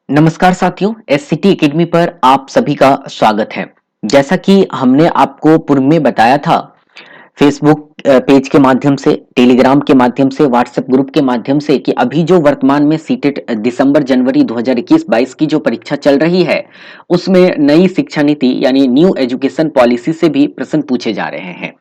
नमस्कार साथियों, एससीटी एकेडमी पर आप सभी का स्वागत है। जैसा कि हमने आपको पूर्व में बताया था, फेसबुक पेज के माध्यम से, टेलीग्राम के माध्यम से, व्हाट्सएप ग्रुप के माध्यम से कि अभी जो वर्तमान में सीटेट दिसंबर जनवरी 2021-22 की जो परीक्षा चल रही है, उसमें नई शिक्षा नीति यानी न्यू एजुकेशन पॉलिसी से भी प्रश्न पूछे जा रहे हैं।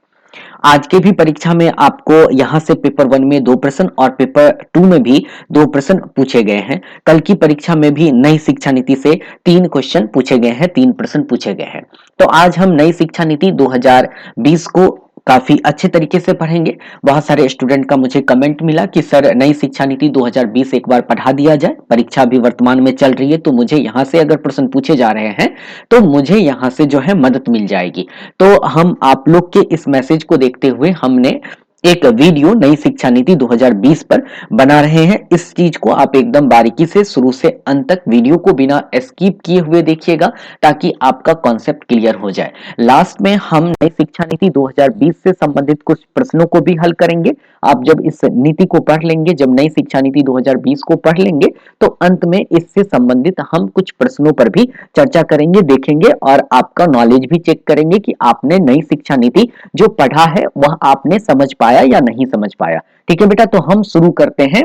आज के भी परीक्षा में आपको यहाँ से पेपर 1 में 2 प्रश्न और पेपर 2 में भी 2 प्रश्न पूछे गए हैं। कल की परीक्षा में भी नई शिक्षा नीति से 3 क्वेश्चन पूछे गए हैं, 3 प्रश्न पूछे गए हैं। तो आज हम नई शिक्षा नीति 2020 को काफी अच्छे तरीके से पढ़ेंगे। बहुत सारे स्टूडेंट का मुझे कमेंट मिला कि सर नई शिक्षा नीति 2020 एक बार पढ़ा दिया जाए, परीक्षा भी वर्तमान में चल रही है तो मुझे यहाँ से अगर प्रश्न पूछे जा रहे हैं तो मुझे यहाँ से जो है मदद मिल जाएगी। तो हम आप लोग के इस मैसेज को देखते हुए हमने एक वीडियो नई शिक्षा नीति 2020 पर बना रहे हैं। इस चीज को आप एकदम बारीकी से शुरू से अंत तक वीडियो को बिना स्किप किए हुए देखिएगा ताकि आपका कॉन्सेप्ट क्लियर हो जाए। लास्ट में हम नई शिक्षा नीति 2020 से संबंधित कुछ प्रश्नों को भी हल करेंगे। आप जब इस नीति को पढ़ लेंगे, जब नई शिक्षा नीति 2020 को पढ़ लेंगे तो अंत में इससे संबंधित हम कुछ प्रश्नों पर भी चर्चा करेंगे, देखेंगे और आपका नॉलेज भी चेक करेंगे कि आपने नई शिक्षा नीति जो पढ़ा है वह आपने समझ पाया या नहीं समझ पाया। ठीक है बेटा, तो हम शुरू करते हैं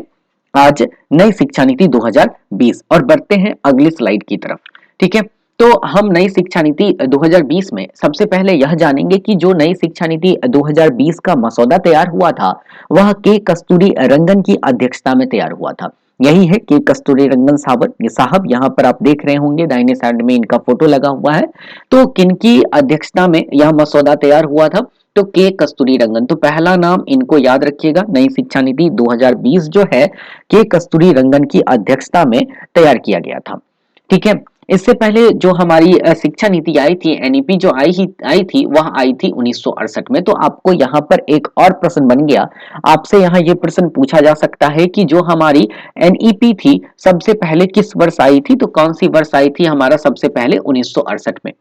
आज नई शिक्षा नीति 2020 और बढ़ते हैं अगली स्लाइड की तरफ। ठीक है, तो हम नई शिक्षा नीति 2020 में सबसे पहले यह जानेंगे कि जो नई शिक्षा नीति 2020 का मसौदा तैयार हुआ था वह के कस्तूरी रंगन की अध्यक्षता में तैयार हुआ था। यही है के कस्तूरी रंगन साहब, यहाँ पर आप देख रहे होंगे दाहिने साइड में इनका फोटो लगा हुआ है। तो किनकी अध्यक्षता में यह मसौदा तैयार हुआ था? तो के कस्तूरी रंगन। तो पहला नाम इनको याद रखिएगा, नई शिक्षा नीति 2020 जो है के कस्तूरी रंगन की अध्यक्षता में तैयार किया गया था। ठीक है, इससे पहले जो हमारी शिक्षा नीति आई थी, एनईपी जो आई थी वह आई थी 1968 में। तो आपको यहाँ पर एक और प्रश्न बन गया, आपसे यहाँ ये प्रश्न पूछा जा सकता है कि जो हमारी एनईपी थी सबसे पहले किस वर्ष आई थी? तो कौन सी वर्ष आई थी हमारा सबसे पहले? 1968 में।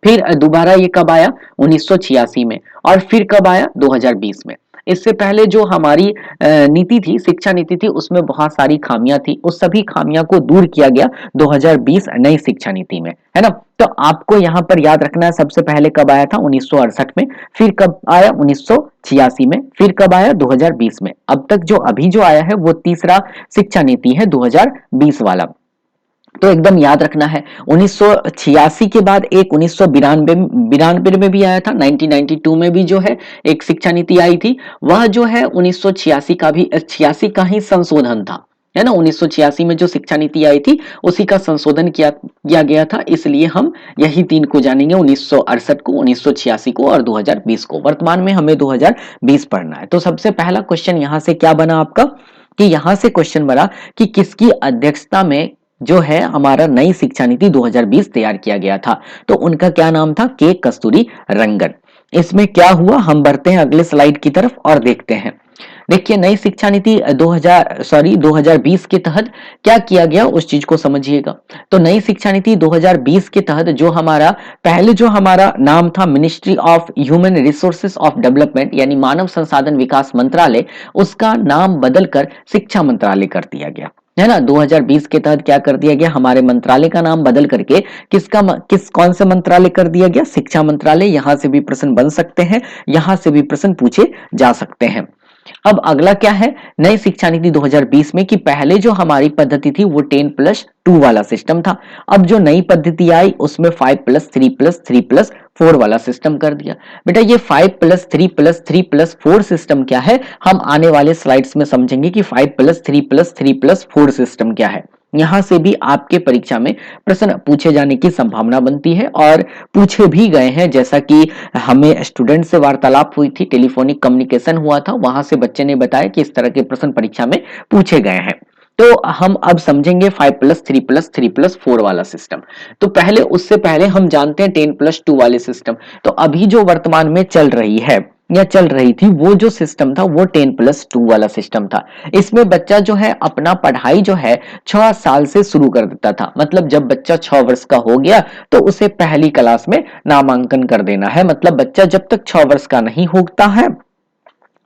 फिर दोबारा ये कब आया? 1986 में। और फिर कब आया? 2020 में। इससे पहले जो हमारी नीति थी, शिक्षा नीति थी, उसमें बहुत सारी खामियां थी, उस सभी खामियां को दूर किया गया 2020 नई शिक्षा नीति में, है ना। तो आपको यहाँ पर याद रखना है सबसे पहले कब आया था? 1968 में। फिर कब आया? 1986 में। फिर कब आया? 2020 में। अब तक जो अभी जो आया है वो तीसरा शिक्षा नीति है 2020 वाला। तो एकदम याद रखना है। 1986 के बाद एक 1992 में भी आया था, 1992 में भी जो है एक शिक्षा नीति आई थी। वह जो है 1986 का भी 86 का ही संशोधन था, है ना। 1986 में जो शिक्षा नीति आई थी उसी का संशोधन किया गया था। इसलिए हम यही तीन को जानेंगे, 1968 को, 1986 को और 2020 को। वर्तमान में हमें 2020 पढ़ना है। तो सबसे पहला क्वेश्चन यहां से क्या बना आपका कि यहां से क्वेश्चन बना कि किसकी अध्यक्षता में जो है हमारा नई शिक्षा नीति 2020 तैयार किया गया था? तो उनका क्या नाम था? के कस्तूरी रंगन। इसमें क्या हुआ, हम बढ़ते हैं अगले स्लाइड की तरफ और देखते हैं। देखिए, नई शिक्षा नीति 2020 के तहत क्या किया गया उस चीज को समझिएगा। तो नई शिक्षा नीति 2020 के तहत जो हमारा पहले जो हमारा नाम था ministry of human resources of development यानी मानव संसाधन विकास मंत्रालय, उसका नाम बदलकर शिक्षा मंत्रालय कर दिया गया, है ना। 2020 के तहत क्या कर दिया गया? हमारे मंत्रालय का नाम बदल करके कौन से मंत्रालय कर दिया गया? शिक्षा मंत्रालय। यहां से भी प्रश्न बन सकते हैं, यहां से भी प्रश्न पूछे जा सकते हैं। अब अगला क्या है नई शिक्षा नीति 2020 में कि पहले जो हमारी पद्धति थी वो 10+2 वाला सिस्टम था। अब जो नई पद्धति आई उसमें 5+3+3+4 वाला सिस्टम कर दिया। बेटा ये 5+3+3+4 सिस्टम क्या है, हम आने वाले स्लाइड्स में समझेंगे कि 5+3+3+4 सिस्टम क्या है। यहां से भी आपके परीक्षा में प्रश्न पूछे जाने की संभावना बनती है और पूछे भी गए हैं। जैसा कि हमें स्टूडेंट से वार्तालाप हुई थी, टेलीफोनिक कम्युनिकेशन हुआ था, वहां से बच्चे ने बताया कि इस तरह के प्रश्न परीक्षा में पूछे गए हैं। तो हम अब समझेंगे 5+3+3+4 वाला सिस्टम। तो पहले उससे पहले हम जानते हैं 10+2 वाले सिस्टम। तो अभी जो वर्तमान में चल रही है या चल रही थी वो जो सिस्टम था वो 10+2 वाला सिस्टम था। इसमें बच्चा जो है अपना पढ़ाई जो है 6 साल से शुरू कर देता था। मतलब जब बच्चा 6 वर्ष का हो गया तो उसे पहली क्लास में नामांकन कर देना है। मतलब बच्चा जब तक 6 वर्ष का नहीं होता है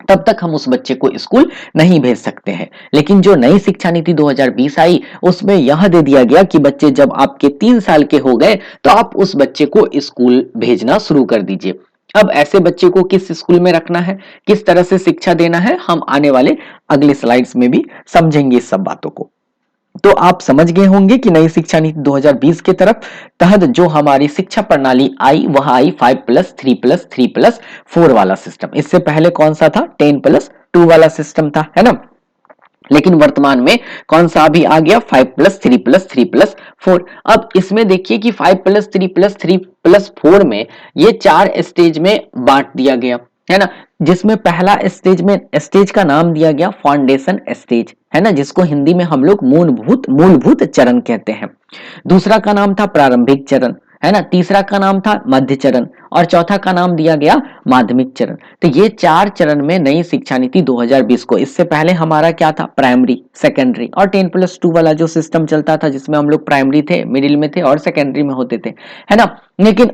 तब तक हम उस बच्चे को स्कूल नहीं भेज सकते हैं। लेकिन जो नई शिक्षा नीति 2020 आई, उसमें यह दे दिया गया कि बच्चे जब आपके 3 साल के हो गए तो आप उस बच्चे को स्कूल भेजना शुरू कर दीजिए। अब ऐसे बच्चे को किस स्कूल में रखना है, किस तरह से शिक्षा देना है, हम आने वाले अगले स्लाइड्स में भी समझेंगे इस सब बातों को। तो आप समझ गए होंगे कि नई शिक्षा नीति 2020 के तरफ तहत जो हमारी शिक्षा प्रणाली आई, वह आई 5+3+3+4 वाला सिस्टम। इससे पहले कौन सा था? 10+2 वाला सिस्टम था, है ना। लेकिन वर्तमान में कौन सा अभी आ गया? 5+3+3+4। अब इसमें देखिए कि 5+3+3+4 में ये 4 स्टेज में बांट दिया गया, है ना। जिसमें पहला स्टेज का नाम दिया गया फाउंडेशन स्टेज, है ना, जिसको हिंदी में हम लोग मूलभूत चरण कहते हैं। दूसरा का नाम था प्रारंभिक चरण, है ना। तीसरा का नाम था मध्य चरण और चौथा का नाम दिया गया माध्यमिक चरण। तो ये 4 चरण में नई शिक्षा नीति 2020 को, इससे पहले हमारा क्या था? प्राइमरी, सेकेंडरी और 10+2 वाला जो सिस्टम चलता था, जिसमें हम लोग प्राइमरी थे, मिडिल में थे और सेकेंडरी में होते थे, है ना। लेकिन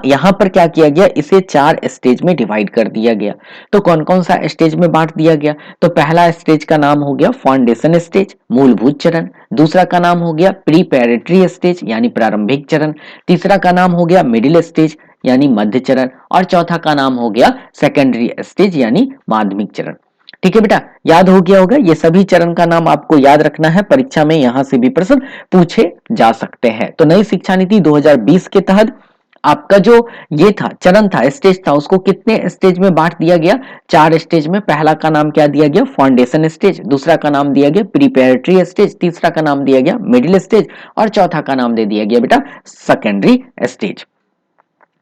यहां पर क्या किया गया? इसे 4 स्टेज में डिवाइड कर दिया गया। तो कौन कौन सा स्टेज में बांट दिया गया? तो पहला स्टेज का नाम हो गया फाउंडेशन स्टेज, मूलभूत चरण। दूसरा का नाम हो गया प्रीपैरेटरी स्टेज यानी प्रारंभिक चरण। तीसरा का नाम हो गया मिडिल स्टेज यानी मध्य चरण और चौथा का नाम हो गया सेकेंडरी स्टेज यानी माध्यमिक चरण। ठीक है बेटा, याद हो गया होगा। ये सभी चरण का नाम आपको याद रखना है, परीक्षा में यहां से भी प्रश्न पूछे जा सकते हैं। तो नई शिक्षा नीति 2020 के तहत आपका जो ये था चरण था, स्टेज था, उसको कितने स्टेज में बांट दिया गया? 4 स्टेज में। पहला का नाम क्या दिया गया? Foundation stage. दूसरा का नाम दिया गया प्रीपैरेटरी स्टेज। तीसरा का नाम दिया गया मिडिल स्टेज और चौथा का नाम दे दिया गया बेटा सेकेंडरी स्टेज।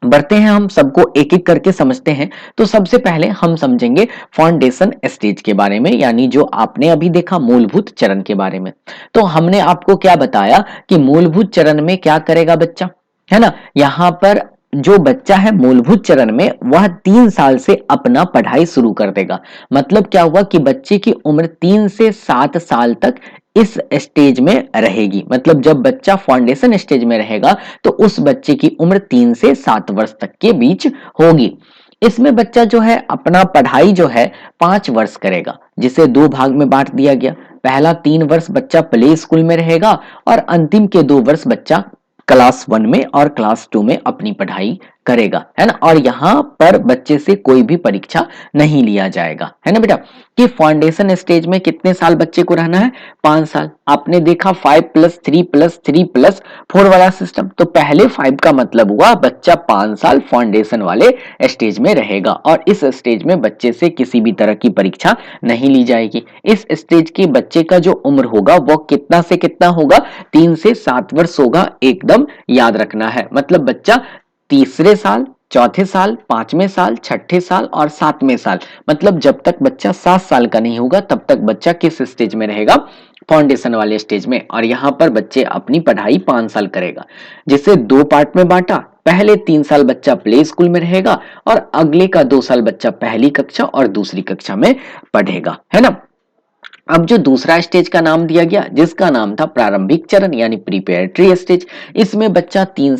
बढ़ते हैं, हम सबको एक एक करके समझते हैं। तो सबसे पहले हम समझेंगे फाउंडेशन स्टेज के बारे में, यानी जो आपने अभी देखा मूलभूत चरण के बारे में। तो हमने आपको क्या बताया कि मूलभूत चरण में क्या करेगा बच्चा, है ना। यहां पर जो बच्चा है मूलभूत चरण में, वह 3 साल से अपना पढ़ाई शुरू कर देगा। मतलब क्या हुआ कि बच्चे की उम्र 3 से 7 साल तक इस स्टेज में रहेगी। मतलब जब बच्चा फाउंडेशन स्टेज में रहेगा तो उस बच्चे की उम्र 3 से 7 वर्ष तक के बीच होगी। इसमें बच्चा जो है अपना पढ़ाई जो है 5 वर्ष करेगा, जिसे 2 भाग में बांट दिया गया। पहला 3 वर्ष बच्चा प्ले स्कूल में रहेगा और अंतिम के 2 वर्ष बच्चा क्लास 1 में और क्लास 2 में अपनी पढ़ाई करेगा, है ना। और यहां पर बच्चे से कोई भी परीक्षा नहीं लिया जाएगा, है ना बेटा। कि फाउंडेशन स्टेज में कितने साल बच्चे को रहना है? 5 साल। आपने देखा 5+3+3+4 वाला सिस्टम, तो पहले 5 का मतलब हुआ बच्चा 5 साल फाउंडेशन वाले स्टेज में रहेगा और इस स्टेज में बच्चे से किसी भी तरह की परीक्षा नहीं ली जाएगी। इस स्टेज के बच्चे का जो उम्र होगा वो कितना से कितना होगा? 3 से 7 वर्ष होगा, एकदम याद रखना है। मतलब बच्चा तीसरे साल, चौथे साल, 5वें साल, छठे साल और 7वें साल, मतलब जब तक बच्चा 7 साल का नहीं होगा तब तक बच्चा किस स्टेज में रहेगा? फाउंडेशन वाले स्टेज में। और यहां पर बच्चे अपनी पढ़ाई 5 साल करेगा, जिसे 2 पार्ट में बांटा। पहले 3 साल बच्चा प्ले स्कूल में रहेगा और अगले का 2 साल बच्चा पहली कक्षा और दूसरी कक्षा में पढ़ेगा, है ना। अब जो दूसरा स्टेज का नाम दिया गया, जिसका नाम था प्रारंभिक चरण यानी प्रीपैरेटरी स्टेज, इसमें बच्चा 3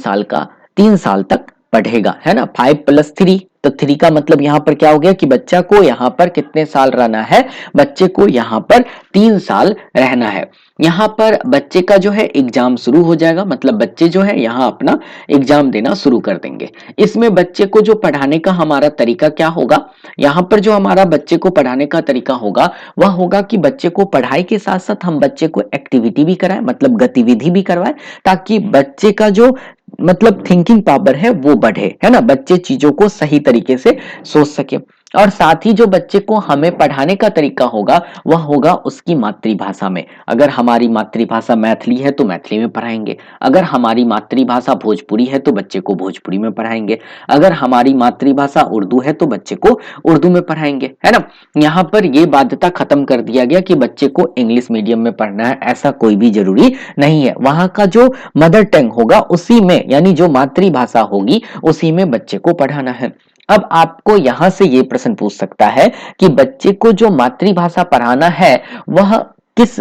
साल तक पढ़ेगा, है ना। 5+3, तो 3 का मतलब यहां पर क्या हो गया कि बच्चा को यहां पर कितने साल रहना है? बच्चे को यहां पर 3 साल रहना है। यहां पर बच्चे का जो है एग्जाम शुरू हो जाएगा, मतलब बच्चे जो है यहां अपना एग्जाम देना शुरू कर देंगे। इसमें बच्चे को जो पढ़ाने का हमारा तरीका क्या होगा? यहां पर जो हमारा बच्चे को पढ़ाने का तरीका होगा वह होगा कि बच्चे को पढ़ाई के साथ साथ हम बच्चे को एक्टिविटी भी कराएं, मतलब गतिविधि भी करवाएं, ताकि बच्चे का जो मतलब थिंकिंग पावर है वो बढ़े, है ना। बच्चे चीजों को सही तरीके से सोच सके। और साथ ही जो बच्चे को हमें पढ़ाने का तरीका होगा वह होगा उसकी मातृभाषा में। अगर हमारी मातृभाषा मैथिली है तो मैथिली में पढ़ाएंगे, अगर हमारी मातृभाषा भोजपुरी है तो बच्चे को भोजपुरी में पढ़ाएंगे, अगर हमारी मातृभाषा उर्दू है तो बच्चे को उर्दू में पढ़ाएंगे, है ना। यहाँ पर यह बाध्यता खत्म कर दिया गया कि बच्चे को इंग्लिश मीडियम में पढ़ना है, ऐसा कोई भी जरूरी नहीं है। वहां का जो मदर टंग होगा उसी में, यानी जो मातृभाषा होगी उसी में बच्चे को पढ़ाना है। अब आपको यहां से ये प्रश्न पूछ सकता है कि बच्चे को जो मातृभाषा पढ़ाना है वह किस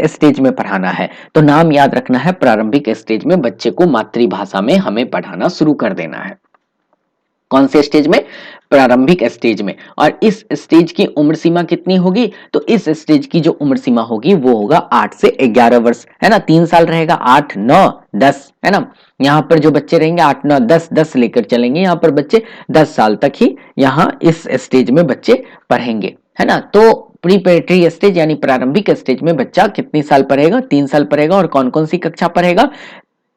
स्टेज में पढ़ाना है? तो नाम याद रखना है, प्रारंभिक स्टेज में बच्चे को मातृभाषा में हमें पढ़ाना शुरू कर देना है। कौन से स्टेज में? प्रारंभिक स्टेज में। और इस स्टेज की उम्र सीमा कितनी होगी? तो इस स्टेज की जो उम्र सीमा होगी वो होगा 8 से 11 वर्ष, है ना। 3 साल रहेगा, 8 9 10, है ना। यहाँ पर जो बच्चे रहेंगे 8 9 10 10 लेकर चलेंगे, यहाँ पर बच्चे 10 साल तक ही यहाँ इस स्टेज में बच्चे पढ़ेंगे, है ना। तो प्रीपेरेटरी स्टेज यानी प्रारंभिक स्टेज में बच्चा कितनी साल पढ़ेगा? 3 साल पढ़ेगा। और कौन कौन सी कक्षा पढ़ेगा?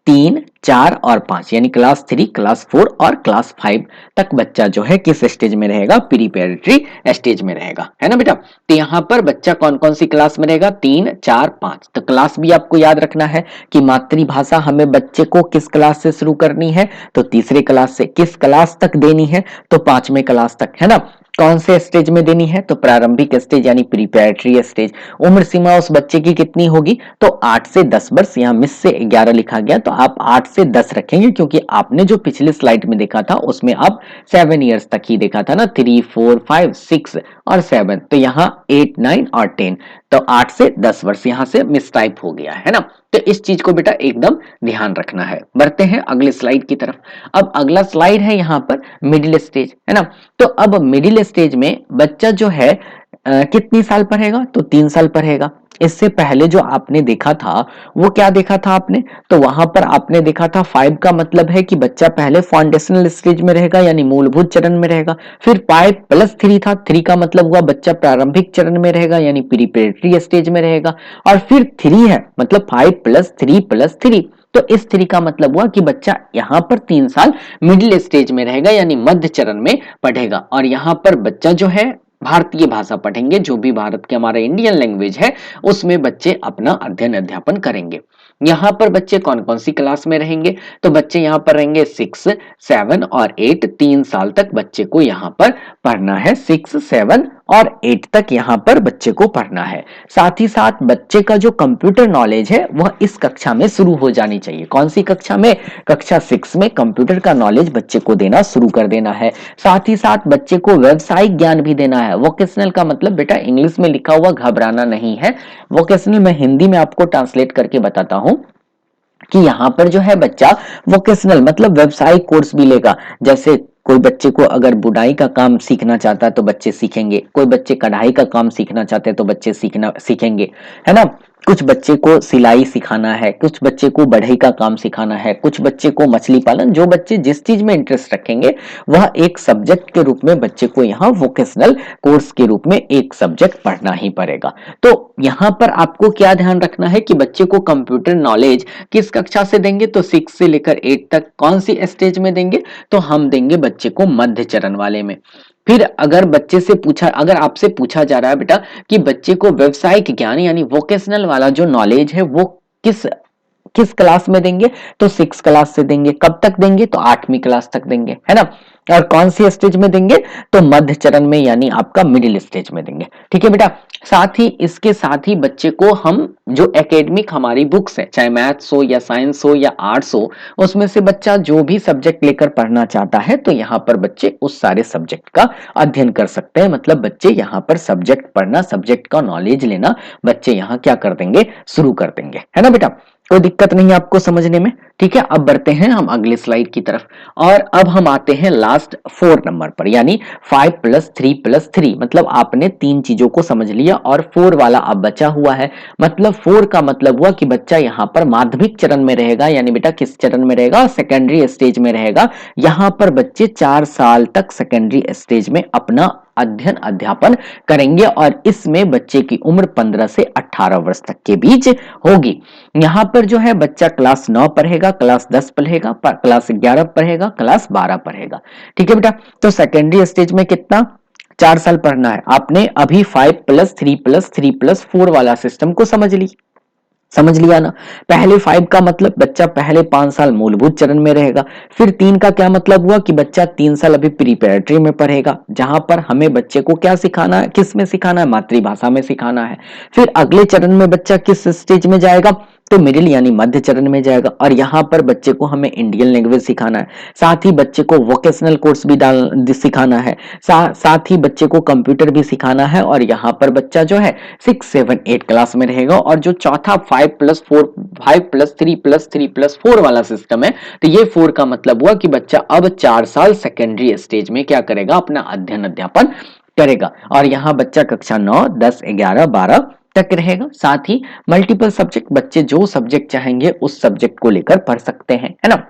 3 4 और 5, यानी क्लास 3, क्लास 4 और क्लास 5 तक बच्चा जो है किस स्टेज में रहेगा? प्रीपेरेटरी स्टेज में रहेगा, है ना बेटा। तो यहाँ पर बच्चा कौन कौन सी क्लास में रहेगा? 3 4 5। तो क्लास भी आपको याद रखना है कि मातृभाषा हमें बच्चे को किस क्लास से शुरू करनी है? तो तीसरे क्लास से। किस क्लास तक देनी है? तो 5वें क्लास तक, है ना। कौन से स्टेज में देनी है? तो प्रारंभिक स्टेज यानी प्रीपेरेटरी स्टेज। उम्र सीमा उस बच्चे की कितनी होगी? तो 8 से 10 वर्ष। यहाँ मिस से 11 लिखा गया तो आप 8 से 10 रखेंगे, क्योंकि आपने जो पिछले स्लाइड में देखा था उसमें आप 7 इयर्स तक ही देखा था ना, 3 4 5 6 और 7। तो यहाँ 8 9 और 10, तो 8 से 10 वर्ष यहाँ से मिस टाइप हो गया, है ना। तो इस चीज को बेटा एकदम ध्यान रखना है। बढ़ते हैं अगले स्लाइड की तरफ। अब अगला स्लाइड है यहाँ पर मिडिल स्टेज, है ना। तो अब मिडिल स्टेज में बच्चा जो है कितनी साल पढ़ेगा? तो 3 साल पढ़ेगा। इससे पहले जो आपने देखा था वो क्या देखा था आपने? तो वहां पर आपने देखा था 5 का मतलब है कि बच्चा पहले फाउंडेशनल स्टेज में रहेगा यानी मूलभूत चरण में रहेगा। फिर 5 + 3 था, 3 का मतलब हुआ बच्चा प्रारंभिक चरण में रहेगा यानी प्रीपेरेटरी स्टेज में रहेगा। और फिर 3 है, मतलब 5 + 3 + 3। तो इस 3 का मतलब हुआ कि बच्चा यहाँ पर 3 साल मिडिल स्टेज में रहेगा यानी मध्य चरण में पढ़ेगा। और यहाँ पर बच्चा जो है भारतीय भाषा पढ़ेंगे, जो भी भारत के हमारा इंडियन लैंग्वेज है उसमें बच्चे अपना अध्ययन अध्यापन करेंगे। यहाँ पर बच्चे कौन कौन सी क्लास में रहेंगे? तो बच्चे यहाँ पर रहेंगे 6 7 और 8। 3 साल तक बच्चे को यहाँ पर पढ़ना है, 6 7 और 8 तक यहाँ पर बच्चे को पढ़ना है। साथ ही साथ बच्चे का जो कंप्यूटर नॉलेज है वह इस कक्षा में शुरू हो जानी चाहिए। कौन सी कक्षा में? कक्षा 6 में कंप्यूटर का नॉलेज बच्चे को देना शुरू कर देना है। साथ ही साथ बच्चे को व्यवसायिक ज्ञान भी देना है। वोकेशनल का मतलब बेटा इंग्लिश में लिखा हुआ घबराना नहीं है। वोकेशनल मैं हिंदी में आपको ट्रांसलेट करके बताता हूं कि यहाँ पर जो है बच्चा वोकेशनल मतलब व्यवसायिक कोर्स भी लेगा। जैसे कोई बच्चे को अगर बुनाई का काम सीखना चाहता है तो बच्चे सीखेंगे, कोई बच्चे कढ़ाई का काम सीखना चाहते हैं तो बच्चे सीखेंगे, है ना। कुछ बच्चे को सिलाई सिखाना है, कुछ बच्चे को बढ़ई का काम सिखाना है, कुछ बच्चे को मछली पालन। जो बच्चे जिस चीज में इंटरेस्ट रखेंगे वह एक सब्जेक्ट के रूप में बच्चे को यहाँ वोकेशनल कोर्स के रूप में एक सब्जेक्ट पढ़ना ही पड़ेगा। तो यहाँ पर आपको क्या ध्यान रखना है कि बच्चे को कंप्यूटर नॉलेज किस कक्षा से देंगे? तो 6 से लेकर 8 तक। कौन सी स्टेज में देंगे? तो हम देंगे बच्चे को मध्य चरण वाले में। फिर अगर आपसे पूछा जा रहा है बेटा कि बच्चे को व्यवसायिक ज्ञान यानी वोकेशनल वाला जो नॉलेज है वो किस किस क्लास में देंगे? तो 6 क्लास से देंगे। कब तक देंगे? तो 8वीं क्लास तक देंगे, है ना। और कौन सी स्टेज में देंगे? तो मध्य चरण में यानी आपका मिडिल स्टेज में देंगे। ठीक है बेटा। साथ ही इसके साथ ही बच्चे को हम जो एकेडमिक हमारी बुक्स है, चाहे मैथ्स हो या साइंस हो या आर्ट्स हो, उसमें से बच्चा जो भी सब्जेक्ट लेकर पढ़ना चाहता है तो यहाँ पर बच्चे उस सारे सब्जेक्ट का अध्ययन कर सकते हैं। मतलब बच्चे यहाँ पर सब्जेक्ट पढ़ना, सब्जेक्ट का नॉलेज लेना बच्चे यहाँ क्या कर देंगे? शुरू कर देंगे, है ना बेटा। कोई दिक्कत नहीं आपको समझने में। ठीक है, अब बढ़ते हैं हम अगले स्लाइड की तरफ। और अब हम आते हैं लास्ट 4 नंबर पर, यानी 5 + 3 + 3। मतलब आपने 3 चीजों को समझ लिया और 4 वाला अब बचा हुआ है। मतलब 4 का मतलब हुआ कि बच्चा यहाँ पर माध्यमिक चरण में रहेगा, यानी बेटा किस चरण में रहेगा? सेकेंडरी स्टेज में रहेगा। यहाँ पर बच्चे 4 साल तक सेकेंडरी स्टेज में अपना अध्ययन अध्यापन करेंगे और इसमें बच्चे की उम्र 15 से 18 वर्ष तक के बीच होगी। यहाँ पर जो है बच्चा क्लास 9 पढ़ेगा, क्लास 10 पढ़ेगा, क्लास 11 पढ़ेगा, क्लास 12 पढ़ेगा। ठीक है बेटा। तो सेकेंडरी स्टेज में कितना? 4 साल पढ़ना है। आपने अभी 5 + 3 + 3 + 4 वाला सिस्टम को समझ लिया ना। पहले 5 का मतलब बच्चा पहले 5 साल मूलभूत चरण में रहेगा। फिर 3 का क्या मतलब हुआ कि बच्चा 3 साल अभी प्रीपेरेटरी में पढ़ेगा, जहां पर हमें बच्चे को क्या सिखाना है? किस में सिखाना है? मातृभाषा में सिखाना है। फिर अगले चरण में बच्चा किस स्टेज में जाएगा? तो मिडिल यानी मध्य चरण में जाएगा। और यहाँ पर बच्चे को हमें इंडियन लैंग्वेज सिखाना है, साथ ही बच्चे को वोकेशनल कोर्स भी सिखाना है, साथ ही बच्चे को कंप्यूटर भी सिखाना है। और यहाँ पर बच्चा जो है 6, 7, 8 क्लास में रहेगा। और जो चौथा 5+4, 5+3+3+4 वाला सिस्टम है, तो ये 4 का मतलब हुआ कि बच्चा अब 4 साल सेकेंडरी स्टेज में क्या करेगा, अपना अध्ययन अध्यापन करेगा। और यहाँ बच्चा कक्षा 9, 10, 11, 12 तक रहेगा। साथ ही मल्टीपल सब्जेक्ट, बच्चे जो सब्जेक्ट चाहेंगे उस सब्जेक्ट को लेकर पढ़ सकते हैं, है ना।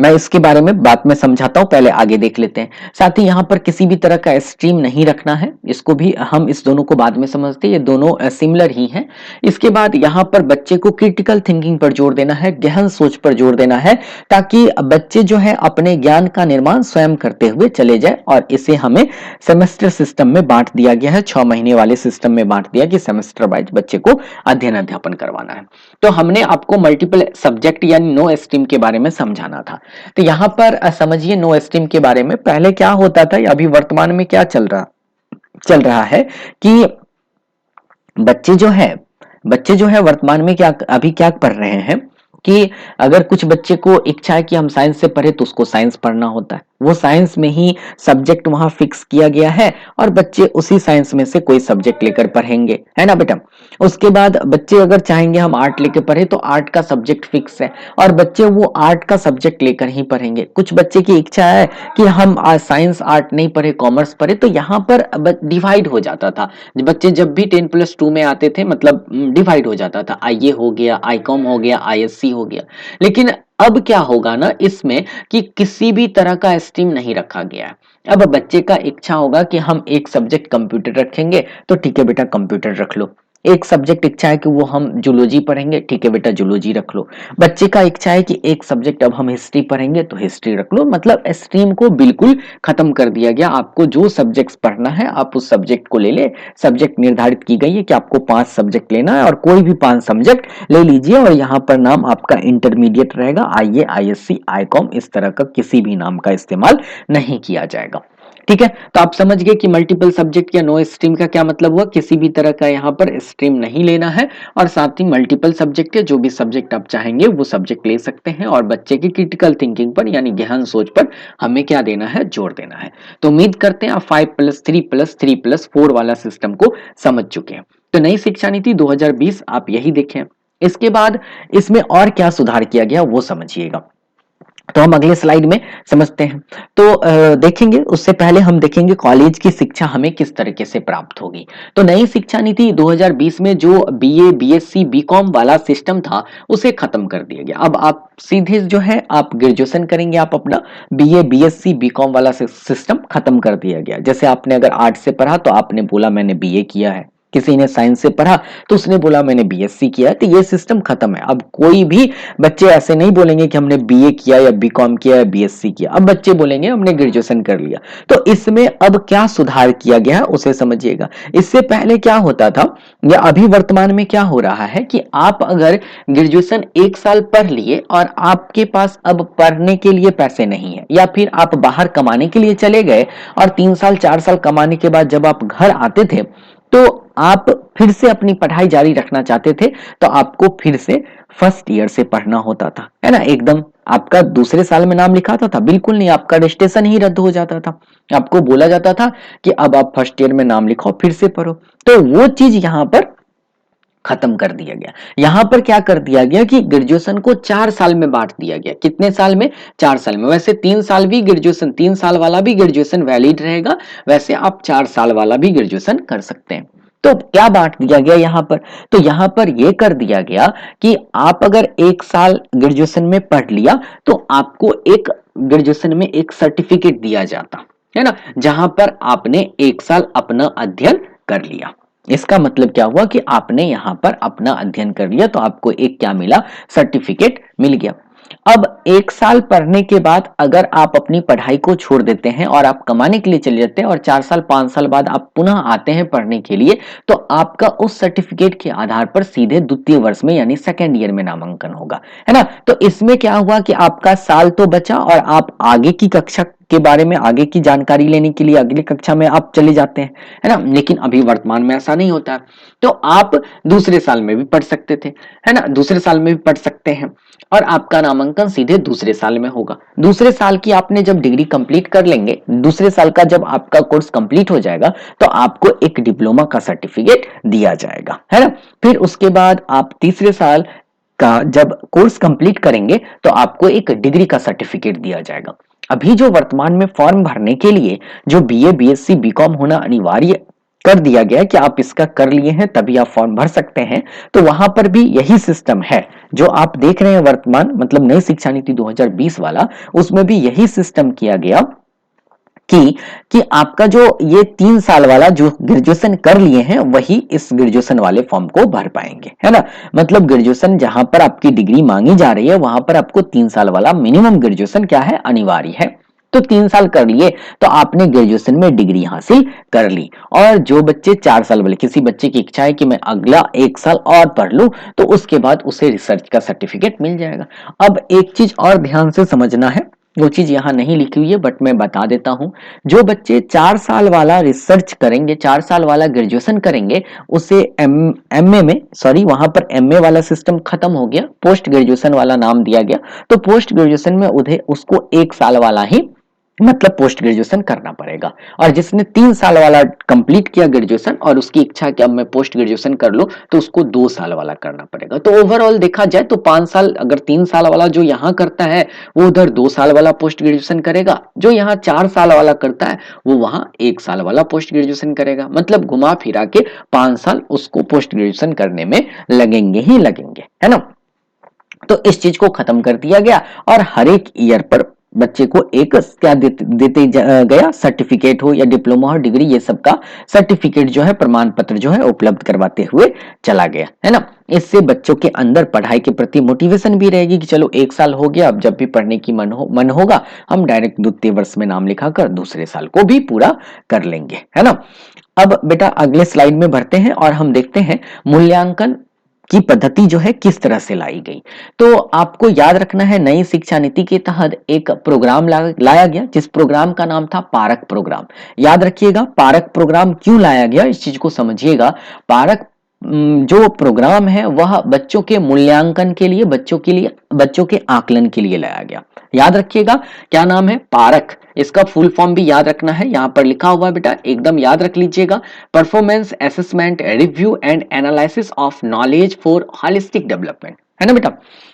मैं इसके बारे में बाद में समझाता हूं, पहले आगे देख लेते हैं। साथ ही यहाँ पर किसी भी तरह का स्ट्रीम नहीं रखना है, इसको भी हम इस दोनों को बाद में समझते हैं, ये दोनों सिमिलर ही हैं। इसके बाद यहाँ पर बच्चे को क्रिटिकल थिंकिंग पर जोर देना है, गहन सोच पर जोर देना है, ताकि बच्चे जो है अपने ज्ञान का निर्माण स्वयं करते हुए चले जाए। और इसे हमें सेमेस्टर सिस्टम में बांट दिया गया है, 6 महीने वाले सिस्टम में बांट दिया कि सेमेस्टर वाइज बच्चे को अध्ययन अध्यापन करवाना है। तो हमने आपको मल्टीपल सब्जेक्ट यानी नो स्ट्रीम के बारे में समझाना था। तो यहां पर समझिए नो स्ट्रीम के बारे में। पहले क्या होता था, अभी वर्तमान में क्या चल रहा है कि बच्चे जो है वर्तमान में क्या पढ़ रहे हैं कि अगर कुछ बच्चे को इच्छा है कि हम साइंस से पढ़े तो उसको साइंस पढ़ना होता है, वो साइंस में ही सब्जेक्ट वहां फिक्स किया गया है और बच्चे उसी साइंस में से कोई सब्जेक्ट लेकर पढ़ेंगे, है ना बेटा। उसके बाद बच्चे अगर चाहेंगे हम आर्ट लेकर पढ़े तो आर्ट का सब्जेक्ट फिक्स है और बच्चे वो आर्ट का सब्जेक्ट लेकर ही पढ़ेंगे। कुछ बच्चे की इच्छा है कि हम साइंस आर्ट नहीं पढ़े, कॉमर्स पढ़े, तो यहाँ पर डिवाइड हो जाता था। बच्चे जब भी 10+2 में आते थे, मतलब डिवाइड हो जाता था, आईए हो गया, आईकॉम हो गया, आईएससी हो गया। लेकिन अब क्या होगा ना इसमें कि किसी भी तरह का स्ट्रीम नहीं रखा गया है। अब बच्चे का इच्छा होगा कि हम एक सब्जेक्ट कंप्यूटर रखेंगे, तो ठीक है बेटा कंप्यूटर रख लो। एक सब्जेक्ट इच्छा है कि वो हम जूलॉजी पढ़ेंगे, ठीक है बेटा जूलॉजी रख लो। बच्चे का इच्छा है कि एक सब्जेक्ट अब हम हिस्ट्री पढ़ेंगे, तो हिस्ट्री रख लो। मतलब स्ट्रीम को बिल्कुल खत्म कर दिया गया। आपको जो सब्जेक्ट्स पढ़ना है आप उस सब्जेक्ट को ले ले। सब्जेक्ट निर्धारित की गई है कि आपको 5 सब्जेक्ट लेना है और कोई भी 5 सब्जेक्ट ले लीजिए। और यहाँ पर नाम आपका इंटरमीडिएट रहेगा, आईए, आईएससी, आईकॉम, इस तरह का किसी भी नाम का इस्तेमाल नहीं किया जाएगा। ठीक है, तो आप समझ गए कि मल्टीपल सब्जेक्ट या नो स्ट्रीम का क्या मतलब हुआ। किसी भी तरह का यहाँ पर स्ट्रीम नहीं लेना है और साथ ही मल्टीपल सब्जेक्ट है, जो भी सब्जेक्ट आप चाहेंगे वो सब्जेक्ट ले सकते हैं। और बच्चे की क्रिटिकल थिंकिंग पर यानी गहन सोच पर हमें क्या देना है, जोर देना है। तो उम्मीद करते हैं आप 5+3+3+4 वाला सिस्टम को समझ चुके हैं। तो नई शिक्षा नीति 2020 आप यही देखें। इसके बाद इसमें और क्या सुधार किया गया वो समझिएगा, तो हम अगले स्लाइड में समझते हैं। तो देखेंगे, उससे पहले हम देखेंगे कॉलेज की शिक्षा हमें किस तरीके से प्राप्त होगी। तो नई शिक्षा नीति 2020 में जो बीए, बीएससी, बीकॉम वाला सिस्टम था उसे खत्म कर दिया गया। अब आप सीधे जो है आप ग्रेजुएशन करेंगे, आप अपना बीए, बीएससी, बीकॉम वाला सिस्टम खत्म कर दिया गया। जैसे आपने अगर आर्ट से पढ़ा तो आपने बोला मैंने बीए किया है, किसी ने साइंस से पढ़ा तो उसने बोला मैंने बीएससी किया है। तो ये सिस्टम खत्म है। अब कोई भी बच्चे ऐसे नहीं बोलेंगे कि हमने बीए किया या बीकॉम किया या बीएससी किया। अब बच्चे बोलेंगे हमने ग्रेजुएशन कर लिया। तो इसमें अब क्या सुधार किया गया है उसे समझिएगा। इससे पहले क्या होता था या अभी वर्तमान में क्या हो रहा है कि आप अगर ग्रेजुएशन 1 साल पढ़ लिए और आपके पास अब पढ़ने के लिए पैसे नहीं है, या फिर आप बाहर कमाने के लिए चले गए और 3 साल 4 साल कमाने के बाद जब आप घर आते थे तो आप फिर से अपनी पढ़ाई जारी रखना चाहते थे, तो आपको फिर से फर्स्ट ईयर से पढ़ना होता था, है ना। एकदम आपका दूसरे साल में नाम लिखा था बिल्कुल नहीं, आपका रजिस्ट्रेशन ही रद्द हो जाता था। आपको बोला जाता था कि अब आप फर्स्ट ईयर में नाम लिखो, फिर से पढ़ो। तो वो चीज यहां पर खत्म कर दिया गया। यहां पर क्या कर दिया गया कि ग्रेजुएशन को 4 साल में बांट दिया गया। कितने साल में? 4 साल में। वैसे 3 साल भी ग्रेजुएशन, 3 साल वाला भी ग्रेजुएशन वैलिड रहेगा, वैसे आप 4 साल वाला भी ग्रेजुएशन कर सकते हैं। तो क्या बांट दिया गया यहां पर? तो यहां पर यह कर दिया गया कि आप अगर 1 साल ग्रेजुएशन में पढ़ लिया तो आपको एक ग्रेजुएशन में एक सर्टिफिकेट दिया जाता है ना, जहां पर आपने 1 साल अपना अध्ययन कर लिया। इसका मतलब क्या हुआ कि आपने यहां पर अपना अध्ययन कर लिया, तो आपको एक क्या मिला, सर्टिफिकेट मिल गया। अब 1 साल पढ़ने के बाद अगर आप अपनी पढ़ाई को छोड़ देते हैं और आप कमाने के लिए चले जाते हैं और 4 साल 5 साल बाद आप पुनः आते हैं पढ़ने के लिए, तो आपका उस सर्टिफिकेट के आधार पर सीधे द्वितीय वर्ष में यानी सेकेंड ईयर में नामांकन होगा, है ना। तो इसमें क्या हुआ कि आपका साल तो बचा और आप आगे की कक्षा के बारे में आगे की जानकारी लेने के लिए अगली कक्षा में आप चले जाते हैं, है ना। लेकिन अभी वर्तमान में ऐसा नहीं होता है, तो आप दूसरे साल में भी पढ़ सकते थे, है ना, दूसरे साल में भी पढ़ सकते हैं और आपका नामांकन सीधे दूसरे साल में होगा। दूसरे साल की आपने जब डिग्री कंप्लीट कर लेंगे, दूसरे साल का जब आपका कोर्स कंप्लीट हो जाएगा तो आपको एक डिप्लोमा का सर्टिफिकेट दिया जाएगा, है ना। फिर उसके बाद आप तीसरे साल का जब कोर्स कंप्लीट करेंगे तो आपको एक डिग्री का सर्टिफिकेट दिया जाएगा। अभी जो वर्तमान में फॉर्म भरने के लिए जो बीए, बीएससी, बीकॉम होना अनिवार्य कर दिया गया है कि आप इसका कर लिए हैं तभी आप फॉर्म भर सकते हैं, तो वहां पर भी यही सिस्टम है जो आप देख रहे हैं वर्तमान, मतलब नई शिक्षा नीति 2020 वाला, उसमें भी यही सिस्टम किया गया कि आपका जो ये 3 साल वाला जो ग्रेजुएशन कर लिए हैं वही इस ग्रेजुएशन वाले फॉर्म को भर पाएंगे, है ना। मतलब ग्रेजुएशन जहां पर आपकी डिग्री मांगी जा रही है वहां पर आपको 3 साल वाला मिनिमम ग्रेजुएशन क्या है, अनिवार्य है। तो 3 साल कर लिए तो आपने ग्रेजुएशन में डिग्री हासिल कर ली। और जो बच्चे 4 साल वाले, किसी बच्चे की इच्छा है कि मैं अगला 1 साल और पढ़ लूं, तो उसके बाद उसे रिसर्च का सर्टिफिकेट मिल जाएगा। अब एक चीज और ध्यान से समझना है, वो चीज यहां नहीं लिखी हुई है बट मैं बता देता हूं। जो बच्चे 4 साल वाला रिसर्च करेंगे, 4 साल वाला ग्रेजुएशन करेंगे, उसे एमए में, सॉरी वहां पर एमए वाला सिस्टम खत्म हो गया, पोस्ट ग्रेजुएशन वाला नाम दिया गया। तो पोस्ट ग्रेजुएशन में उन्हें उसको 1 साल वाला ही मतलब पोस्ट ग्रेजुएशन करना पड़ेगा। और जिसने 3 साल वाला कंप्लीट किया ग्रेजुएशन और उसकी इच्छा है कि अब मैं पोस्ट ग्रेजुएशन कर लूं, तो उसको 2 साल वाला करना पड़ेगा। तो ओवरऑल देखा जाए तो 5 साल, अगर 3 साल वाला जो यहाँ करता है वो उधर 2 साल वाला पोस्ट ग्रेजुएशन करेगा, जो यहाँ 4 साल वाला करता है वो वहां 1 साल वाला पोस्ट ग्रेजुएशन करेगा। मतलब घुमा फिरा के 5 साल उसको पोस्ट ग्रेजुएशन करने में लगेंगे ही लगेंगे, है ना। तो इस चीज को खत्म कर दिया गया और हर एक ईयर पर बच्चे को एक क्या देते गया, सर्टिफिकेट हो या डिप्लोमा हो, डिग्री, ये सब का सर्टिफिकेट जो है, प्रमाण पत्र जो है उपलब्ध करवाते हुए चला गया, है ना। इससे बच्चों के अंदर पढ़ाई के प्रति मोटिवेशन भी रहेगी कि चलो 1 साल हो गया, अब जब भी पढ़ने की मन होगा हम डायरेक्ट द्वितीय वर्ष में नाम लिखाकर दूसरे साल को भी पूरा कर लेंगे, है ना। अब बेटा अगले स्लाइड में बढ़ते हैं और हम देखते हैं मूल्यांकन की पद्धति जो है किस तरह से लाई गई। तो आपको याद रखना है, नई शिक्षा नीति के तहत एक प्रोग्राम लाया गया जिस प्रोग्राम का नाम था पारक प्रोग्राम। याद रखिएगा पारक प्रोग्राम क्यों लाया गया, इस चीज को समझिएगा। पारक जो प्रोग्राम है वह बच्चों के मूल्यांकन के लिए, बच्चों के आकलन के लिए लाया गया। याद रखिएगा क्या नाम है, पारक। इसका फुल फॉर्म भी याद रखना है, यहां पर लिखा हुआ है बेटा, एकदम याद रख लीजिएगा। Performance assessment review and analysis of knowledge for holistic development, है ना बेटा,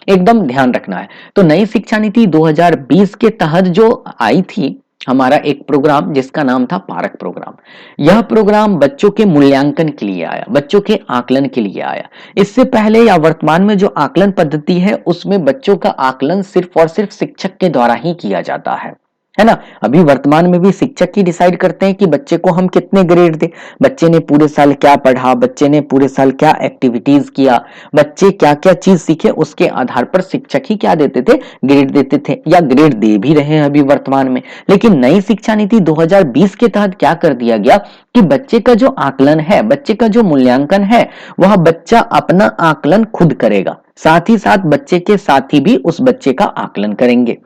एकदम ध्यान रखना है। तो नई शिक्षा नीति 2020 के तहत जो आई थी हमारा एक प्रोग्राम जिसका नाम था पारक प्रोग्राम। यह प्रोग्राम बच्चों के मूल्यांकन के लिए आया, बच्चों के आकलन के लिए आया। इससे पहले या वर्तमान में जो आकलन पद्धति है उसमें बच्चों का आकलन सिर्फ और सिर्फ शिक्षक के द्वारा ही किया जाता है ना। अभी वर्तमान में भी शिक्षक ही डिसाइड करते हैं कि बच्चे को हम कितने ग्रेड दें, बच्चे ने पूरे साल क्या पढ़ा, बच्चे ने पूरे साल क्या एक्टिविटीज किया, बच्चे क्या क्या चीज सीखे, उसके आधार पर शिक्षक ही क्या देते थे, ग्रेड देते थे, या ग्रेड दे भी रहे हैं अभी वर्तमान में। लेकिन नई शिक्षा नीति 2020 के तहत क्या कर दिया गया कि बच्चे का जो आकलन है, बच्चे का जो मूल्यांकन है, वह बच्चा अपना आकलन खुद करेगा, साथ ही साथ बच्चे के साथी भी उस बच्चे का आकलन करेंगे।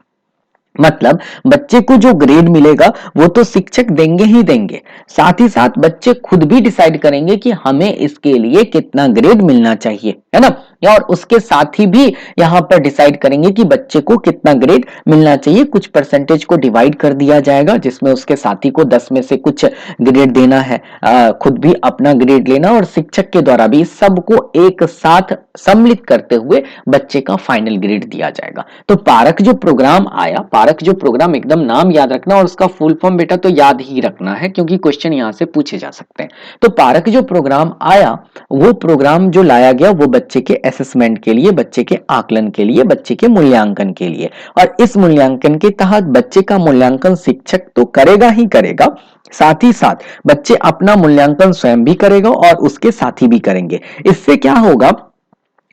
मतलब बच्चे को जो ग्रेड मिलेगा वो तो शिक्षक देंगे ही देंगे, साथ ही साथ बच्चे खुद भी डिसाइड करेंगे कि हमें इसके लिए कितना ग्रेड मिलना चाहिए, है ना। और उसके साथ ही भी यहाँ पर डिसाइड करेंगे कि बच्चे को कितना ग्रेड मिलना चाहिए। कुछ परसेंटेज को डिवाइड कर दिया जाएगा जिसमें उसके साथी को 10 में से कुछ ग्रेड देना है, खुद भी अपना ग्रेड लेना, और शिक्षक के द्वारा भी सबको एक साथ सम्मिलित करते हुए बच्चे का फाइनल ग्रेड दिया जाएगा। तो पारक जो प्रोग्राम आया, पारक जो प्रोग्राम, एकदम नाम याद रखना और उसका फुल फॉर्म बेटा तो याद ही रखना है क्योंकि क्वेश्चन यहां से पूछे जा सकते हैं। तो पारक जो प्रोग्राम आया, वो प्रोग्राम जो लाया गया वो बच्चे के असेसमेंट के लिए, बच्चे के आकलन के लिए, बच्चे के मूल्यांकन के लिए। और इस मूल्यांकन के तहत बच्चे का मूल्यांकन शिक्षक तो करेगा ही करेगा, साथ ही साथ बच्चे अपना मूल्यांकन स्वयं भी करेगा और उसके साथी भी करेंगे। इससे क्या होगा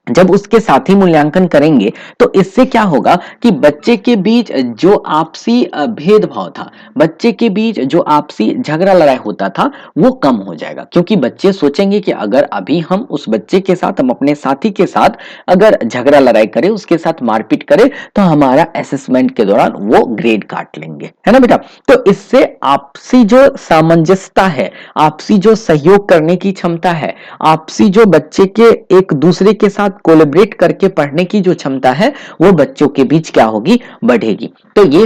जब उसके साथ ही मूल्यांकन करेंगे तो इससे क्या होगा कि बच्चे के बीच जो आपसी भेदभाव था, बच्चे के बीच जो आपसी झगड़ा लड़ाई होता था, वो कम हो जाएगा। क्योंकि बच्चे सोचेंगे कि अगर अभी हम उस बच्चे के साथ, हम अपने साथी के साथ अगर झगड़ा लड़ाई करें, उसके साथ मारपीट करें, तो हमारा असेसमेंट के दौरान वो ग्रेड काट लेंगे, है ना बेटा। तो इससे आपसी जो सामंजस्यता है, आपसी जो सहयोग करने की क्षमता है, आपसी जो बच्चे के एक दूसरे के साथ कोलैबोरेट करके पढ़ने की जो क्षमता है, वो बच्चों के बीच क्या होगी, बढ़ेगी। तो ये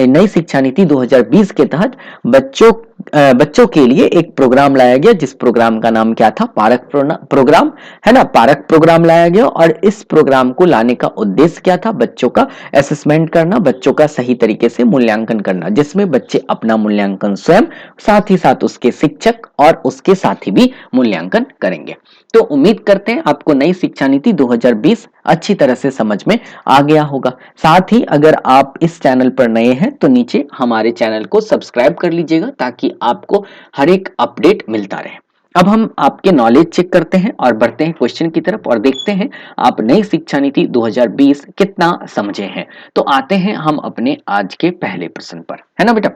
नई शिक्षा नीति 2020 के तहत बच्चों के लिए एक प्रोग्राम लाया गया, जिस प्रोग्राम का नाम क्या था, पारक प्रोग्राम, है ना। पारक प्रोग्राम लाया गया और इस प्रोग्राम को लाने का उद्देश्य क्या था, बच्चों का असेसमेंट करना, बच्चों का सही तरीके से मूल्यांकन करना, जिसमें बच्चे अपना मूल्यांकन स्वयं, साथ ही साथ उसके शिक्षक और उसके साथी भी मूल्यांकन करेंगे। तो उम्मीद करते हैं आपको नई शिक्षा नीति 2020 अच्छी तरह से समझ में आ गया होगा। साथ ही अगर आप इस चैनल पर नए हैं तो नीचे हमारे चैनल को सब्सक्राइब कर लीजिएगा, ताकि आपको हर एक अपडेट मिलता रहे। अब हम आपके नॉलेज चेक करते हैं और बढ़ते हैं क्वेश्चन की तरफ और देखते हैं आप नई शिक्षा नीति 2020 कितना समझे हैं। तो आते हैं हम अपने आज के पहले प्रश्न पर, है ना बेटा।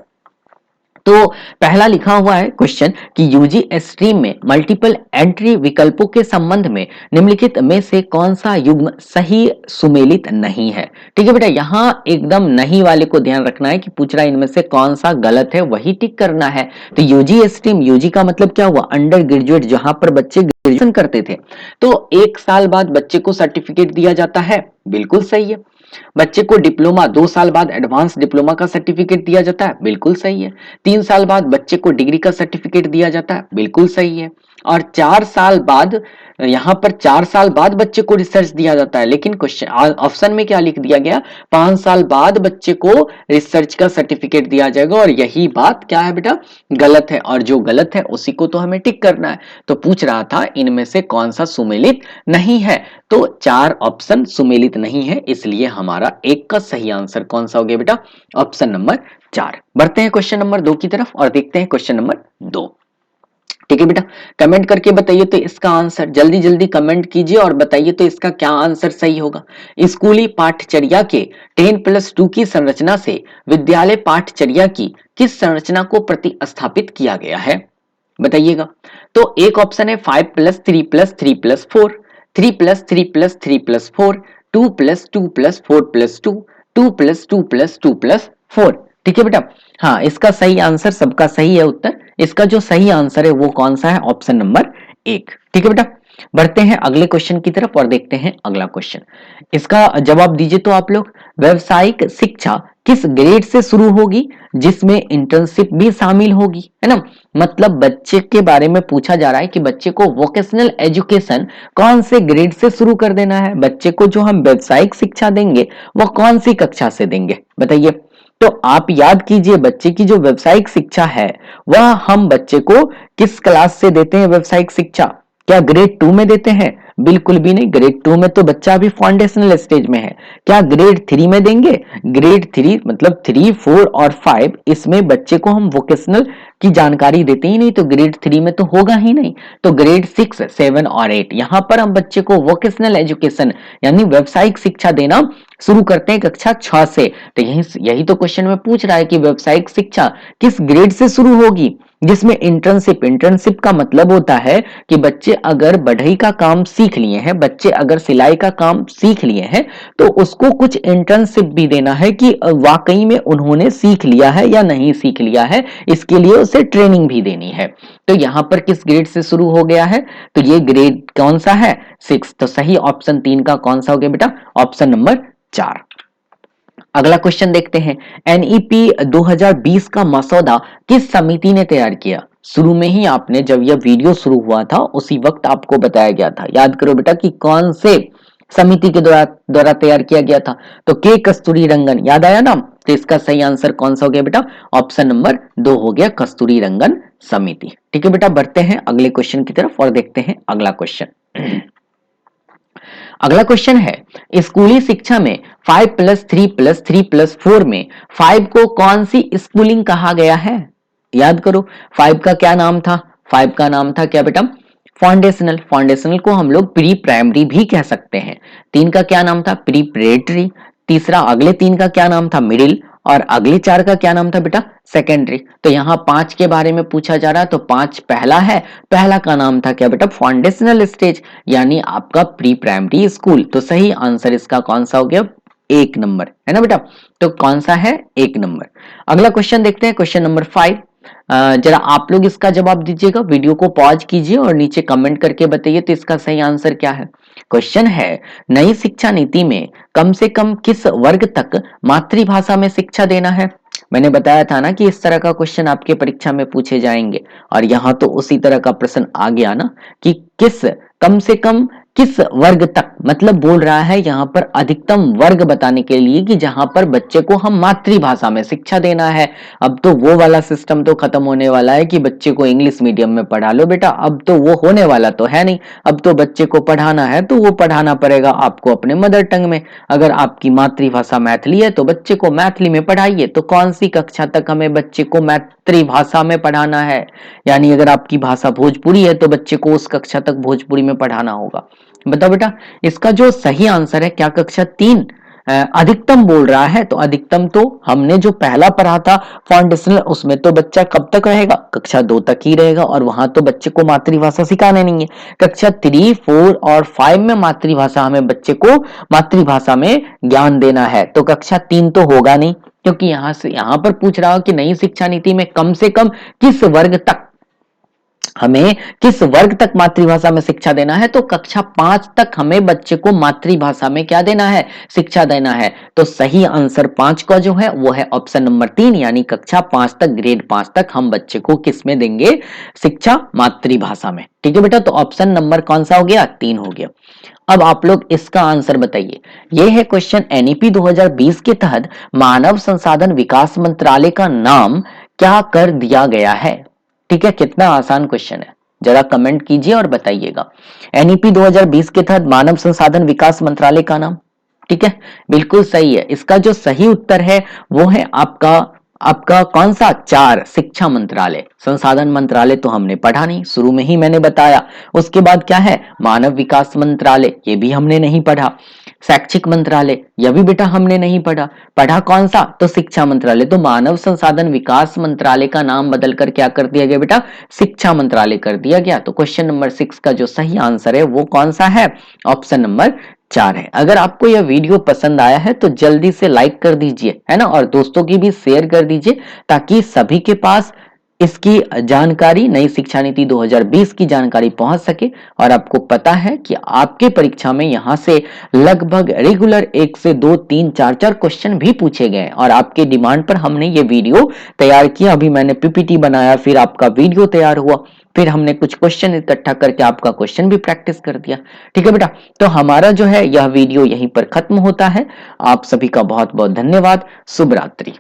तो पहला लिखा हुआ है क्वेश्चन कि यूजी स्ट्रीम में मल्टीपल एंट्री विकल्पों के संबंध में निम्नलिखित में से कौन सा युग्म सही सुमेलित नहीं है। ठीक है बेटा, यहां एकदम नहीं वाले को ध्यान रखना है कि पूछ रहा है इनमें से कौन सा गलत है, वही टिक करना है। तो यूजी स्ट्रीम, यूजी का मतलब क्या हुआ, अंडर ग्रेजुएट, जहां पर बच्चे ग्रेजुएशन करते थे, तो 1 साल बाद बच्चे को सर्टिफिकेट दिया जाता है, बिल्कुल सही है। बच्चे को डिप्लोमा 2 साल बाद एडवांस डिप्लोमा का सर्टिफिकेट दिया जाता है, बिल्कुल सही है। 3 साल बाद बच्चे को डिग्री का सर्टिफिकेट दिया जाता है, बिल्कुल सही है। और 4 साल बाद, यहां पर 4 साल बाद बच्चे को रिसर्च दिया जाता है, लेकिन क्वेश्चन ऑप्शन में क्या लिख दिया गया, 5 साल बाद बच्चे को रिसर्च का सर्टिफिकेट दिया जाएगा। और यही बात क्या है बेटा, गलत है, और जो गलत है उसी को तो हमें टिक करना है। तो पूछ रहा था इनमें से कौन सा सुमेलित नहीं है, तो 4 ऑप्शन सुमेलित नहीं है, इसलिए हमारा एक का सही आंसर कौन सा हो गया बेटा, ऑप्शन नंबर 4। बढ़ते हैं क्वेश्चन नंबर 2 की तरफ और देखते हैं क्वेश्चन नंबर 2। ठीक है बेटा, कमेंट करके बताइए तो इसका आंसर, जल्दी जल्दी कमेंट कीजिए और बताइए तो इसका क्या आंसर सही होगा। स्कूली पाठचर्या के 10+2 की संरचना से विद्यालय पाठचर्या की किस संरचना को प्रतिस्थापित किया गया है, बताइएगा। तो एक ऑप्शन है 5+3+3+4, 3+3+3+4, 2+2+4+2, 2+2+2+4। ठीक है बेटा, हाँ इसका सही आंसर, सबका सही है उत्तर। इसका जो सही आंसर है वो कौन सा है, ऑप्शन नंबर 1। ठीक है बेटा, बढ़ते हैं अगले क्वेश्चन की तरफ और देखते हैं अगला क्वेश्चन। इसका जवाब दीजिए तो आप लोग। व्यवसायिक शिक्षा किस ग्रेड से शुरू होगी जिसमें इंटर्नशिप भी शामिल होगी, है ना। मतलब बच्चे के बारे में पूछा जा रहा है कि बच्चे को वोकेशनल एजुकेशन कौन से ग्रेड से शुरू कर देना है, बच्चे को जो हम व्यवसायिक शिक्षा देंगे वो कौन सी कक्षा से देंगे, बताइए। तो आप याद कीजिए, बच्चे की जो व्यावसायिक शिक्षा है वह हम बच्चे को किस क्लास से देते हैं व्यावसायिक शिक्षा, क्या ग्रेड 2 में देते हैं, बिल्कुल भी नहीं। ग्रेड 2 में तो बच्चा अभी फाउंडेशनल स्टेज में है। क्या ग्रेड 3 में देंगे, ग्रेड 3 मतलब 3, 4 और 5, इसमें बच्चे को हम वोकेशनल की जानकारी देते ही नहीं, तो ग्रेड 3 में तो होगा ही नहीं। तो ग्रेड 6, 7 और 8 यहां पर हम बच्चे को वोकेशनल एजुकेशन यानी व्यावसायिक शिक्षा देना शुरू करते हैं कक्षा 6 से। तो यही तो क्वेश्चन में पूछ रहा है कि व्यावसायिक शिक्षा किस ग्रेड से शुरू होगी जिसमें इंटर्नशिप का मतलब होता है कि बच्चे अगर बढ़ई का काम सीख लिए हैं, बच्चे अगर सिलाई का काम सीख लिए हैं, तो उसको कुछ इंटर्नशिप भी देना है कि वाकई में उन्होंने सीख लिया है या नहीं सीख लिया है, इसके लिए उसे ट्रेनिंग भी देनी है। तो यहां पर किस ग्रेड से शुरू हो गया है, तो ये ग्रेड कौन सा है, 6। तो सही ऑप्शन 3 का कौन सा हो गया बेटा, ऑप्शन नंबर 4। अगला क्वेश्चन देखते हैं। एनईपी 2020 का मसौदा किस समिति ने तैयार किया। शुरू में ही आपने, जब यह वीडियो शुरू हुआ था उसी वक्त आपको बताया गया था, याद करो बेटा कि कौन से समिति के द्वारा तैयार किया गया था। तो के कस्तूरी रंगन, याद आया ना। तो इसका सही आंसर कौन सा हो गया बेटा, ऑप्शन नंबर 2 हो गया, कस्तूरी रंगन समिति। ठीक है बेटा, बढ़ते हैं अगले क्वेश्चन की तरफ और देखते हैं अगला क्वेश्चन। अगला क्वेश्चन है, स्कूली शिक्षा में 5+3+3+4 में 5 को कौन सी स्कूलिंग कहा गया है। याद करो 5 का क्या नाम था, 5 का नाम था क्या बेटा, फाउंडेशनल, फाउंडेशनल को हम लोग प्री प्राइमरी भी कह सकते हैं। 3 का क्या नाम था? प्री प्रेटरी। तीसरा अगले 3 का क्या नाम था? मिडिल। और अगले 4 का क्या नाम था बेटा? सेकेंडरी। तो यहाँ 5 के बारे में पूछा जा रहा है, तो 5 पहला है, पहला का नाम था क्या बेटा? फाउंडेशनल स्टेज, यानी आपका प्री प्राइमरी स्कूल। तो सही आंसर इसका कौन सा हो गया? 1 नंबर, है ना बेटा? तो कौन सा है? 1 नंबर। अगला क्वेश्चन देखते हैं, क्वेश्चन नंबर 5। जरा आप लोग इसका जवाब दीजिएगा, वीडियो को पॉज कीजिए और नीचे कमेंट करके बताइए तो इसका सही आंसर क्या है। क्वेश्चन है, नई शिक्षा नीति में कम से कम किस वर्ग तक मातृभाषा में शिक्षा देना है? मैंने बताया था ना कि इस तरह का क्वेश्चन आपके परीक्षा में पूछे जाएंगे, और यहाँ तो उसी तरह का प्रश्न आ गया ना कि कम से कम किस वर्ग तक, मतलब बोल रहा है यहाँ पर अधिकतम वर्ग बताने के लिए कि जहां पर बच्चे को हम मातृभाषा में शिक्षा देना है। अब तो वो वाला सिस्टम तो खत्म होने वाला है कि बच्चे को इंग्लिश मीडियम में पढ़ा लो बेटा, अब तो वो होने वाला तो है नहीं। अब तो बच्चे को पढ़ाना है तो वो पढ़ाना पड़ेगा आपको अपने मदर टंग में। अगर आपकी मातृभाषा मैथिली है तो बच्चे को मैथिली में पढ़ाइए। तो कौन सी कक्षा तक हमें बच्चे को मातृभाषा में पढ़ाना है? यानी अगर आपकी भाषा भोजपुरी है तो बच्चे को उस कक्षा तक भोजपुरी में पढ़ाना होगा। बताओ बेटा, इसका जो सही आंसर है क्या कक्षा 3 अधिकतम बोल रहा है? तो अधिकतम तो हमने जो पहला पढ़ा था फाउंडेशनल, उसमें तो बच्चा कब तक रहेगा? कक्षा 2 तक ही रहेगा, और वहां तो बच्चे को मातृभाषा सिखाने नहीं है। कक्षा 3, 4 और 5 में मातृभाषा, हमें बच्चे को मातृभाषा में ज्ञान देना है। तो कक्षा 3 तो होगा नहीं, क्योंकि यहां पर पूछ रहा हूं कि नई शिक्षा नीति में कम से कम किस वर्ग तक, हमें किस वर्ग तक मातृभाषा में शिक्षा देना है? तो कक्षा 5 तक हमें बच्चे को मातृभाषा में क्या देना है? शिक्षा देना है। तो सही आंसर 5 का जो है वो है ऑप्शन नंबर 3, यानी कक्षा 5 तक, ग्रेड 5 तक हम बच्चे को किस में देंगे? शिक्षा, मातृभाषा में। ठीक है बेटा, तो ऑप्शन नंबर कौन सा हो गया? 3 हो गया। अब आप लोग इसका आंसर बताइए। यह है क्वेश्चन, एनईपी 2020 के तहत मानव संसाधन विकास मंत्रालय का नाम क्या कर दिया गया है? ठीक है, कितना आसान क्वेश्चन है, जरा कमेंट कीजिए और बताइएगा। एनईपी 2020 के तहत मानव संसाधन विकास मंत्रालय का नाम, ठीक है, बिल्कुल सही है। इसका जो सही उत्तर है वो है आपका कौन सा? 4, शिक्षा मंत्रालय। संसाधन मंत्रालय तो हमने पढ़ा नहीं, शुरू में ही मैंने बताया। उसके बाद क्या है? मानव विकास मंत्रालय, ये भी हमने नहीं पढ़ा। शैक्षिक मंत्रालय, यह भी बेटा हमने नहीं पढ़ा। पढ़ा कौन सा? तो शिक्षा मंत्रालय। तो मानव संसाधन विकास मंत्रालय का नाम बदलकर क्या कर दिया गया बेटा? शिक्षा मंत्रालय कर दिया गया। तो क्वेश्चन नंबर 6 का जो सही आंसर है वो कौन सा है? ऑप्शन नंबर 4 है। अगर आपको यह वीडियो पसंद आया है तो जल्दी से लाइक कर दीजिए, है ना, और दोस्तों की भी शेयर कर दीजिए, ताकि सभी के पास इसकी जानकारी, नई शिक्षा नीति 2020 की जानकारी पहुंच सके। और आपको पता है कि आपके परीक्षा में यहां से लगभग रेगुलर 1 से 2, 3, 4 क्वेश्चन भी पूछे गए, और आपके डिमांड पर हमने ये वीडियो तैयार किया। अभी मैंने पीपीटी बनाया, फिर आपका वीडियो तैयार हुआ, फिर हमने कुछ क्वेश्चन इकट्ठा करके आपका क्वेश्चन भी प्रैक्टिस कर दिया। ठीक है बेटा, तो हमारा जो है यह वीडियो यहीं पर खत्म होता है। आप सभी का बहुत बहुत धन्यवाद। शुभ रात्रि।